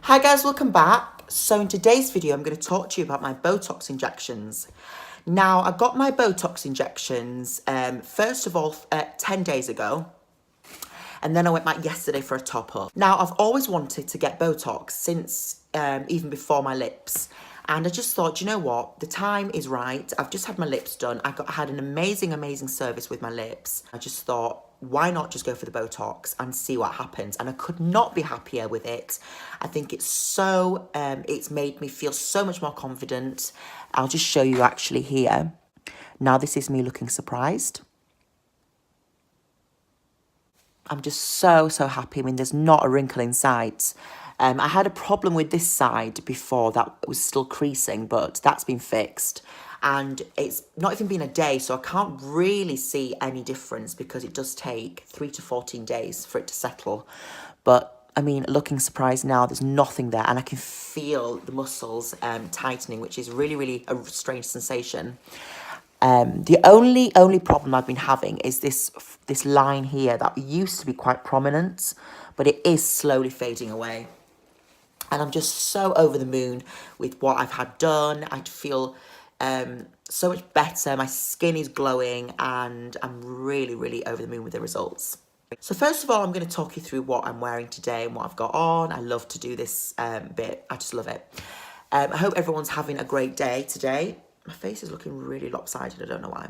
Hi guys, welcome back. So in today's video, I'm going to talk to you about my Botox injections. Now, I got my Botox injections, first of all, 10 days ago. And then I went back yesterday for a top up. Now, I've always wanted to get Botox since even before my lips. And I just thought, you know what? The time is right. I've just had my lips done. I had an amazing service with my lips. I just thought, why not just go for the Botox and see what happens? And I could not be happier with it. I think it's so, it's made me feel so much more confident. I'll just show you actually here. Now this is me looking surprised. I'm just so happy. I mean, there's not a wrinkle in sight. I had a problem with this side before that was still creasing, but that's been fixed. And it's not even been a day, so I can't really see any difference because it does take 3 to 14 days for it to settle. But, I mean, looking surprised now, there's nothing there. And I can feel the muscles tightening, which is really a strange sensation. The only problem I've been having is this line here that used to be quite prominent, but it is slowly fading away. And I'm just so over the moon with what I've had done. I feel so much better. My skin is glowing and I'm really over the moon with the results. So first of all, I'm going to talk you through what I'm wearing today and what I've got on. I love to do this bit. I just love it. I hope everyone's having a great day today. My face is looking really lopsided. I don't know why.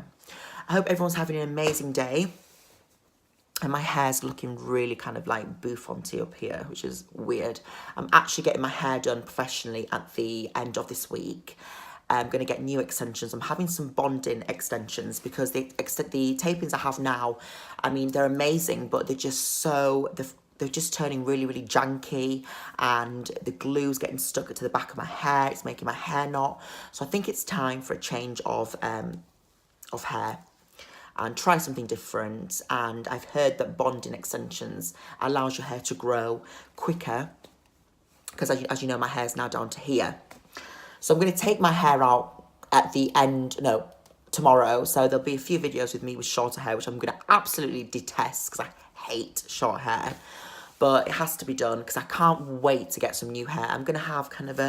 I hope everyone's having an amazing day. And my hair's looking really kind of like bouffanty up here, which is weird. I'm actually getting my hair done professionally at the end of this week. I'm going to get new extensions. I'm having some bonding extensions because the tapings I have now, I mean, they're amazing, but they're just they're just turning really janky, and the glue's getting stuck to the back of my hair. It's making my hair knot. So I think it's time for a change of hair and try something different. And I've heard that bonding extensions allows your hair to grow quicker because as you know, my hair's now down to here. So I'm going to take my hair out at the end, no, tomorrow. So there'll be a few videos with me with shorter hair, which I'm going to absolutely detest because I hate short hair. But it has to be done because I can't wait to get some new hair. I'm going to have kind of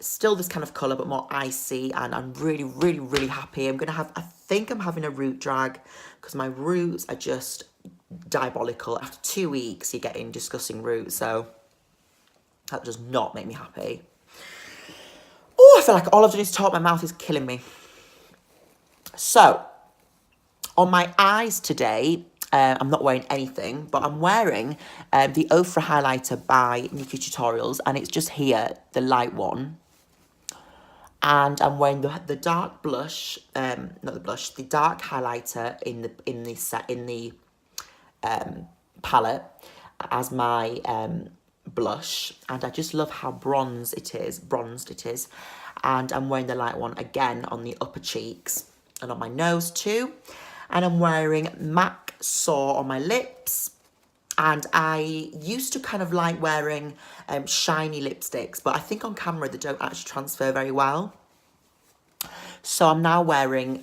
still this kind of colour, but more icy. And I'm really happy. I think I'm having a root drag because my roots are just diabolical. After 2 weeks, you're getting disgusting roots. So that does not make me happy. Oh, I feel like all I've done is talk. My mouth is killing me. So, on my eyes today, I'm not wearing anything, but I'm wearing the Ofra highlighter by Nikki Tutorials, and it's just here, the light one. And I'm wearing the dark blush, not the blush, the dark highlighter in the palette as my blush, and I just love how bronzed it is. And I'm wearing the light one again on the upper cheeks and on my nose too. And I'm wearing MAC Saw on my lips. And I used to kind of like wearing shiny lipsticks, but I think on camera they don't actually transfer very well. So I'm now wearing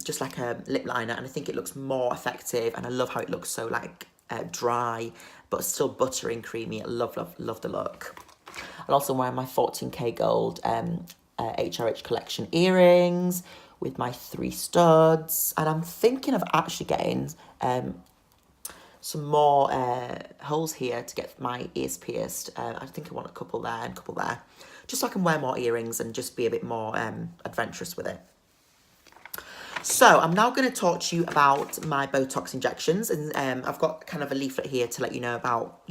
just like a lip liner, and I think it looks more effective, and I love how it looks so like dry, but still buttery and creamy. I love the look. I'll also wear my 14K gold HRH collection earrings with my 3 studs. And I'm thinking of actually getting some more holes here to get my ears pierced. I think I want a couple there and a couple there, just so I can wear more earrings and just be a bit more adventurous with it. So I'm now going to talk to you about my Botox injections, and I've got kind of a leaflet here to let you know about,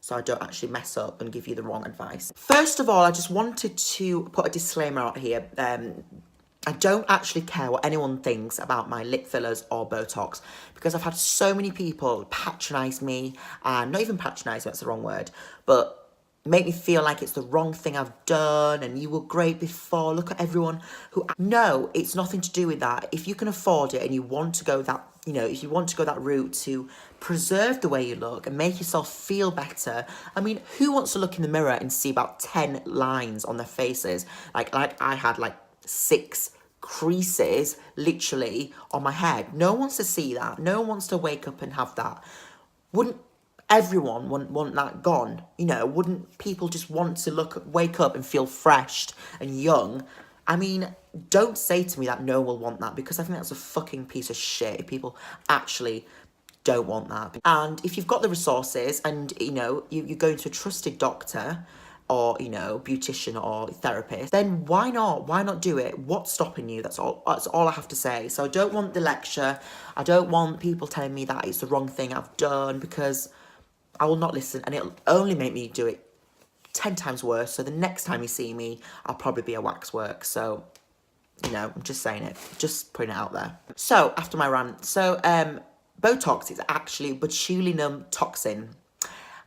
so I don't actually mess up and give you the wrong advice. First of all, I just wanted to put a disclaimer out here. I don't actually care what anyone thinks about my lip fillers or Botox, because I've had so many people patronise me, and not even patronise, that's the wrong word, but make me feel like it's the wrong thing I've done, and you were great before, look at everyone who... No, it's nothing to do with that. If you can afford it and you want to go that, if you want to go that route to preserve the way you look and make yourself feel better, I mean, who wants to look in the mirror and see about 10 lines on their faces? Like I had like 6 creases literally on my head. No one wants to see that. No one wants to wake up and have that. Wouldn't everyone want that gone? You know, wouldn't people just want to wake up and feel fresh and young? I mean, don't say to me that no one will want that, because I think that's a fucking piece of shit if people actually don't want that. And if you've got the resources and, you know, you're going to a trusted doctor or, you know, beautician or therapist, then why not? Why not do it? What's stopping you? That's all I have to say. So I don't want the lecture. I don't want people telling me that it's the wrong thing I've done, because I will not listen, and it'll only make me do it 10 times worse. So the next time you see me, I'll probably be a waxwork. So, you know, I'm just saying it, just putting it out there. So after my rant, so Botox is actually botulinum toxin,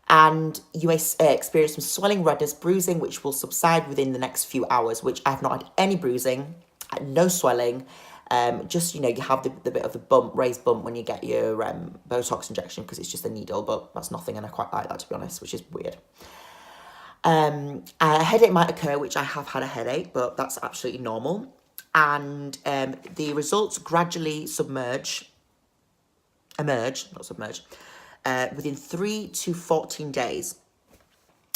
and you may experience some swelling, redness, bruising, which will subside within the next few hours, which I've not had any bruising, no swelling. Just, you know, you have the bit of the raised bump when you get your Botox injection, because it's just a needle, but that's nothing, and I quite like that, to be honest, which is weird. A headache might occur, which I have had a headache, but that's absolutely normal. And the results gradually emerge, within 3 to 14 days.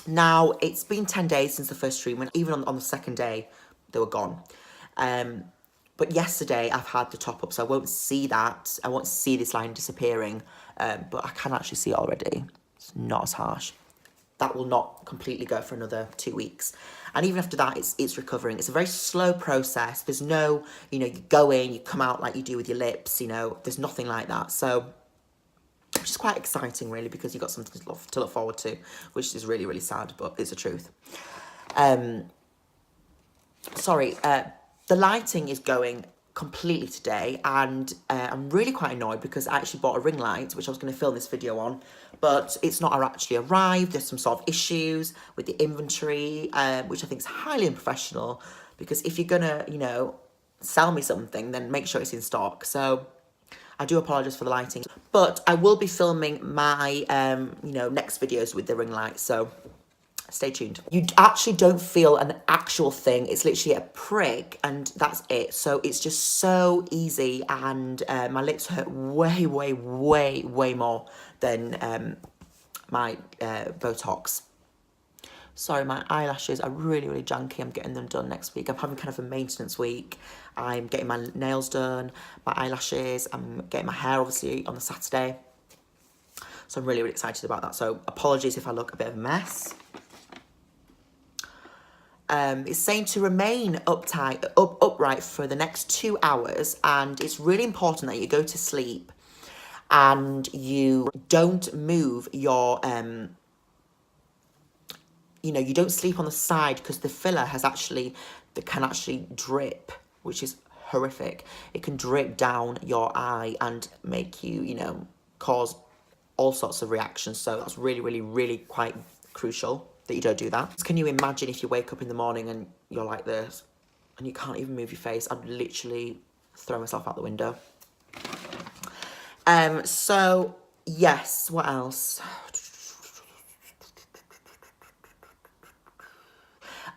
Now, it's been 10 days since the first treatment. Even on the second day, they were gone. But yesterday, I've had the top up, so I won't see that. I won't see this line disappearing, but I can actually see it already. It's not as harsh. That will not completely go for another 2 weeks. And even after that, it's recovering. It's a very slow process. There's no, you know, you go in, you come out like you do with your lips, you know, there's nothing like that. So, which is quite exciting, really, because you've got something to look forward to, which is really, really sad, but it's the truth. The lighting is going completely today, and I'm really quite annoyed because I actually bought a ring light, which I was going to film this video on, but it's not actually arrived. There's some sort of issues with the inventory, which I think is highly unprofessional, because if you're going to, you know, sell me something, then make sure it's in stock. So I do apologise for the lighting, but I will be filming my, you know, next videos with the ring light, so stay tuned. You actually don't feel an actual thing. It's literally a prick, and that's it. So it's just so easy, and my lips hurt way, way, way, way more than my Botox. Sorry, my eyelashes are really, really janky. I'm getting them done next week. I'm having kind of a maintenance week. I'm getting my nails done, my eyelashes. I'm getting my hair, obviously, on the Saturday. So I'm really, really excited about that. So apologies if I look a bit of a mess. It's saying to remain upright for the next 2 hours, and it's really important that you go to sleep and you don't move your, you know, you don't sleep on the side, because the filler can actually drip, which is horrific. It can drip down your eye and make you, you know, cause all sorts of reactions. So that's really, really, really quite crucial that you don't do that. Can you imagine if you wake up in the morning and you're like this and you can't even move your face? I'd literally throw myself out the window. So yes, what else?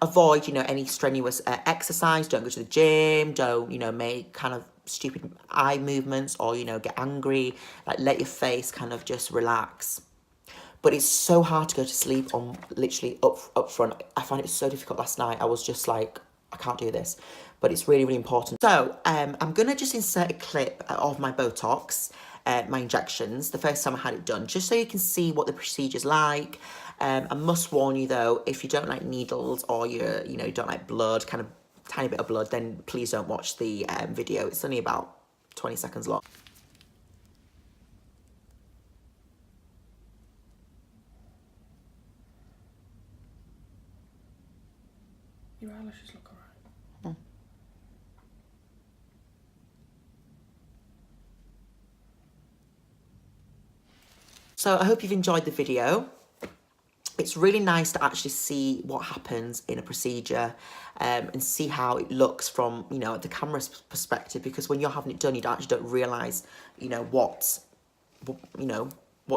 Avoid, you know, any strenuous exercise. Don't go to the gym. Don't, you know, make kind of stupid eye movements, or, you know, get angry. Like, let your face kind of just relax. But it's so hard to go to sleep on literally up front. I found it so difficult last night. I was just like, I can't do this. But it's really, really important. So I'm going to just insert a clip of my Botox, my injections, the first time I had it done, just so you can see what the procedure's like. I must warn you, though, if you don't like needles, or you don't like blood, kind of tiny bit of blood, then please don't watch the video. It's only about 20 seconds long. Your eyelashes look alright. So I hope you've enjoyed the video. It's really nice to actually see what happens in a procedure, and see how it looks from, you know, the camera's perspective, because when you're having it done, you actually don't realise, you know, what's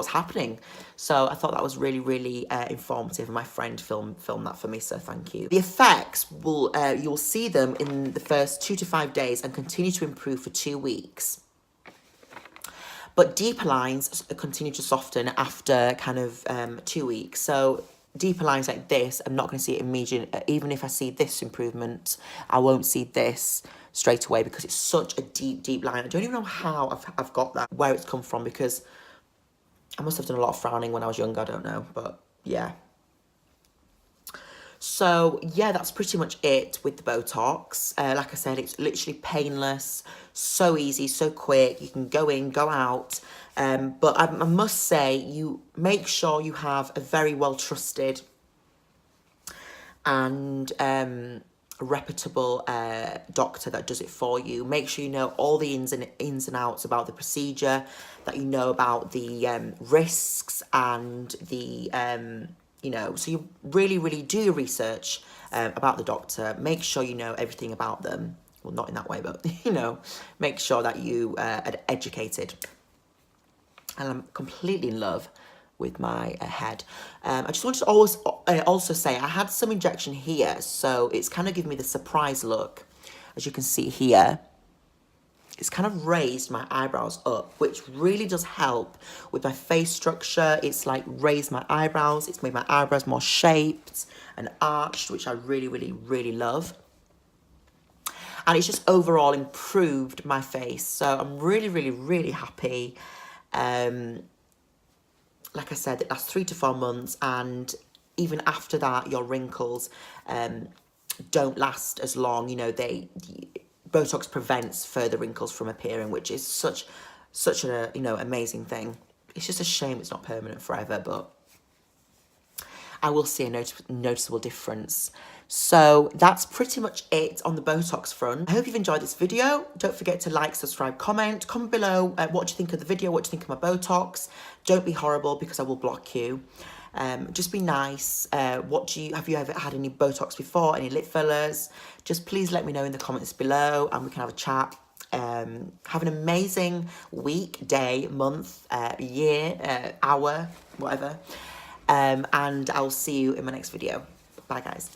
happening. So I thought that was really, really informative, and my friend filmed that for me, so thank you. The effects you'll see them in the first 2 to 5 days and continue to improve for 2 weeks. But deeper lines continue to soften after kind of 2 weeks. So deeper lines like this, I'm not going to see it immediately. Even if I see this improvement, I won't see this straight away because it's such a deep line. I don't even know how I've got that, where it's come from, because I must have done a lot of frowning when I was younger, I don't know, but yeah. So yeah, that's pretty much it with the Botox. Like I said, it's literally painless, so easy, so quick. You can go in, go out. But I must say, you make sure you have a very well trusted and reputable doctor that does it for you. Make sure you know all the ins and outs about the procedure, that you know about the risks and the you know, so you really do your research about the doctor. Make sure you know everything about them. Well, not in that way, but you know, make sure that you are educated. And I'm completely in love with my head. I just wanted to also say I had some injection here, so it's kind of giving me the surprise look. As you can see here, it's kind of raised my eyebrows up, which really does help with my face structure. It's like raised my eyebrows. It's made my eyebrows more shaped and arched, which I really love. And it's just overall improved my face. So I'm really happy. Like I said, it lasts 3 to 4 months, and even after that, your wrinkles don't last as long. You know, Botox prevents further wrinkles from appearing, which is such a, you know, amazing thing. It's just a shame it's not permanent forever, but I will see a noticeable difference. So that's pretty much it on the Botox front. I hope you've enjoyed this video. Don't forget to like, subscribe, comment below what you think of the video, what you think of my Botox. Don't be horrible, because I will block you. Just be nice. Have you ever had any Botox before, any lip fillers? Just please let me know in the comments below, and we can have a chat. Have an amazing week, day, month, year, hour, whatever. And I'll see you in my next video. Bye, guys.